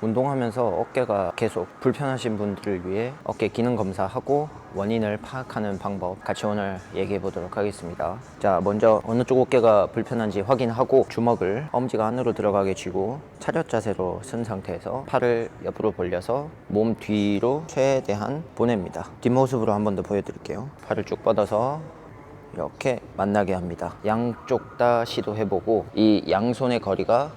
운동하면서 어깨가 계속 불편하신 분들을 위해 어깨 기능 검사하고 원인을 파악하는 방법 같이 오늘 얘기해 보도록 하겠습니다. 자, 먼저 어느 쪽 어깨가 불편한지 확인하고 주먹을 엄지가 안으로 들어가게 쥐고 차렷 자세로 쓴 상태에서 팔을 옆으로 벌려서 몸 뒤로 최대한 보냅니다. 뒷모습으로 한 번 더 보여드릴게요. 팔을 쭉 뻗어서 이렇게 만나게 합니다. 양쪽 다 시도해보고 이 양손의 거리가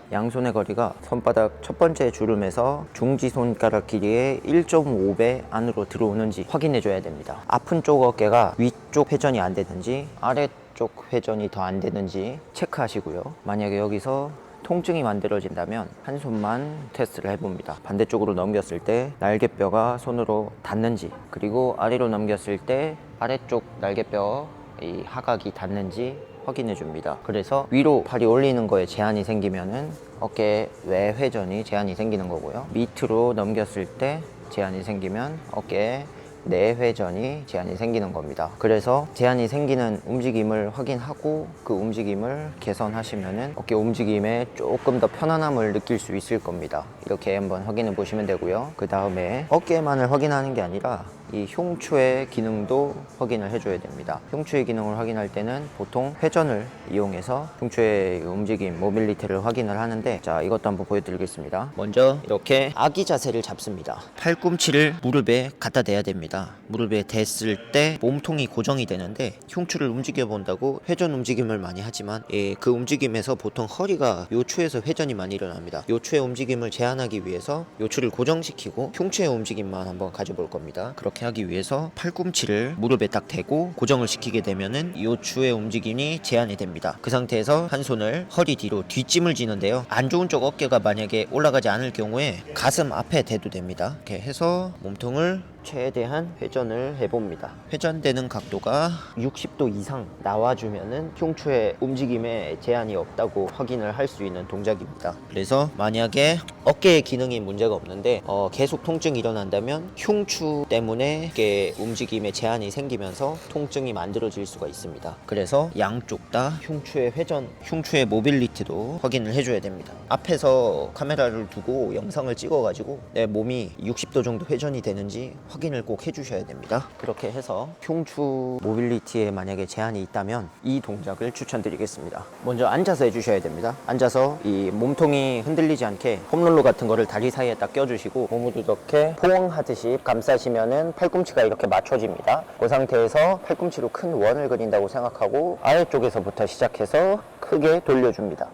손바닥 첫 번째 주름에서 중지 손가락 길이의 1.5배 안으로 들어오는지 확인해줘야 됩니다. 아픈 쪽 어깨가 위쪽 회전이 안 되는지 아래쪽 회전이 더 안 되는지 체크하시고요. 만약에 여기서 통증이 만들어진다면 한 손만 테스트를 해봅니다. 반대쪽으로 넘겼을 때 날개뼈가 손으로 닿는지, 그리고 아래로 넘겼을 때 아래쪽 날개뼈 이 하각이 닿는지 확인해 줍니다. 그래서 위로 팔이 올리는 거에 제한이 생기면은 어깨 외 회전이 제한이 생기는 거고요. 밑으로 넘겼을 때 제한이 생기면 어깨 내 회전이 제한이 생기는 겁니다. 그래서 제한이 생기는 움직임을 확인하고 그 움직임을 개선하시면은 어깨 움직임에 조금 더 편안함을 느낄 수 있을 겁니다. 이렇게 한번 확인해 보시면 되고요. 그 다음에 어깨만을 확인하는 게 아니라 이 흉추의 기능도 확인을 해줘야 됩니다. 흉추의 기능을 확인할 때는 보통 회전을 이용해서 흉추의 움직임, 모빌리티를 확인을 하는데, 자, 이것도 한번 보여드리겠습니다. 먼저 이렇게 아기 자세를 잡습니다. 팔꿈치를 무릎에 갖다 대야 됩니다. 무릎에 댔을 때 몸통이 고정이 되는데, 흉추를 움직여 본다고 회전 움직임을 많이 하지만 그 움직임에서 보통 허리가 요추에서 회전이 많이 일어납니다. 요추의 움직임을 제한하기 위해서 요추를 고정시키고 흉추의 움직임만 한번 가져볼 겁니다. 그렇게 하기 위해서 팔꿈치를 무릎에 딱 대고 고정을 시키게 되면은 요추의 움직임이 제한이 됩니다. 그 상태에서 한 손을 허리 뒤로 뒷짐을 지는데요. 안 좋은 쪽 어깨가 만약에 올라가지 않을 경우에 가슴 앞에 대도 됩니다. 이렇게 해서 몸통을 최대한 회전을 해봅니다. 회전되는 각도가 60도 이상 나와주면은 흉추의 움직임에 제한이 없다고 확인을 할 수 있는 동작입니다. 그래서 만약에 어깨의 기능이 문제가 없는데 계속 통증이 일어난다면 흉추 때문에 어깨 움직임에 제한이 생기면서 통증이 만들어질 수가 있습니다. 그래서 양쪽 다 흉추의 회전, 흉추의 모빌리티도 확인을 해줘야 됩니다. 앞에서 카메라를 두고 영상을 찍어가지고 내 몸이 60도 정도 회전이 되는지 확인을 꼭 해주셔야 됩니다. 그렇게 해서 흉추 모빌리티에 만약에 제한이 있다면 이 동작을 추천드리겠습니다. 먼저 앉아서 해주셔야 됩니다. 앉아서 이 몸통이 흔들리지 않게 홈롤러 같은 거를 다리 사이에 딱 껴주시고 몸을 이렇게 포옹하듯이 감싸시면은 팔꿈치가 이렇게 맞춰집니다. 그 상태에서 팔꿈치로 큰 원을 그린다고 생각하고 아래쪽에서부터 시작해서 크게 돌려줍니다.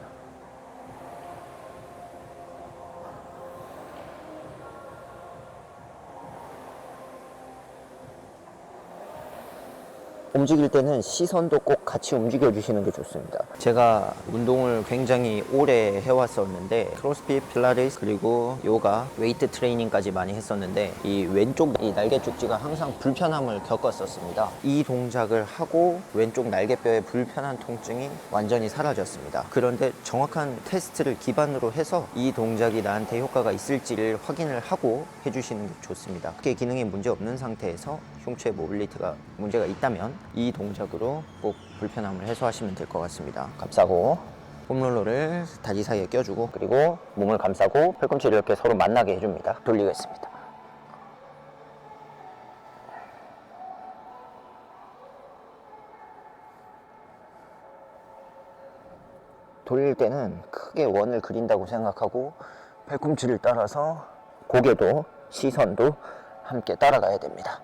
움직일 때는 시선도 꼭 같이 움직여 주시는 게 좋습니다. 제가 운동을 굉장히 오래 해왔었는데 크로스핏, 필라테스, 그리고 요가, 웨이트 트레이닝까지 많이 했었는데 이 왼쪽 이 날개 쪽지가 항상 불편함을 겪었었습니다. 이 동작을 하고 왼쪽 날개뼈의 불편한 통증이 완전히 사라졌습니다. 그런데 정확한 테스트를 기반으로 해서 이 동작이 나한테 효과가 있을지를 확인을 하고 해주시는 게 좋습니다. 어깨 기능에 문제 없는 상태에서 흉추의 모빌리티가 문제가 있다면 이 동작으로 꼭 불편함을 해소하시면 될 것 같습니다. 감싸고 홈롤러를 다리 사이에 껴주고, 그리고 몸을 감싸고 팔꿈치를 이렇게 서로 만나게 해줍니다. 돌리겠습니다. 돌릴 때는 크게 원을 그린다고 생각하고 팔꿈치를 따라서 고개도 시선도 함께 따라가야 됩니다.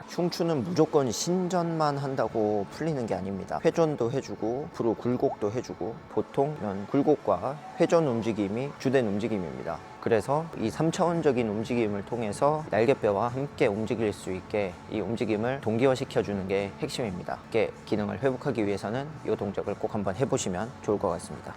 흉추는 무조건 신전만 한다고 풀리는 게 아닙니다. 회전도 해주고 앞으로 굴곡도 해주고, 보통 굴곡과 회전 움직임이 주된 움직임입니다. 그래서 이 3차원적인 움직임을 통해서 날개뼈와 함께 움직일 수 있게 이 움직임을 동기화시켜주는 게 핵심입니다. 어깨 기능을 회복하기 위해서는 이 동작을 꼭 한번 해보시면 좋을 것 같습니다.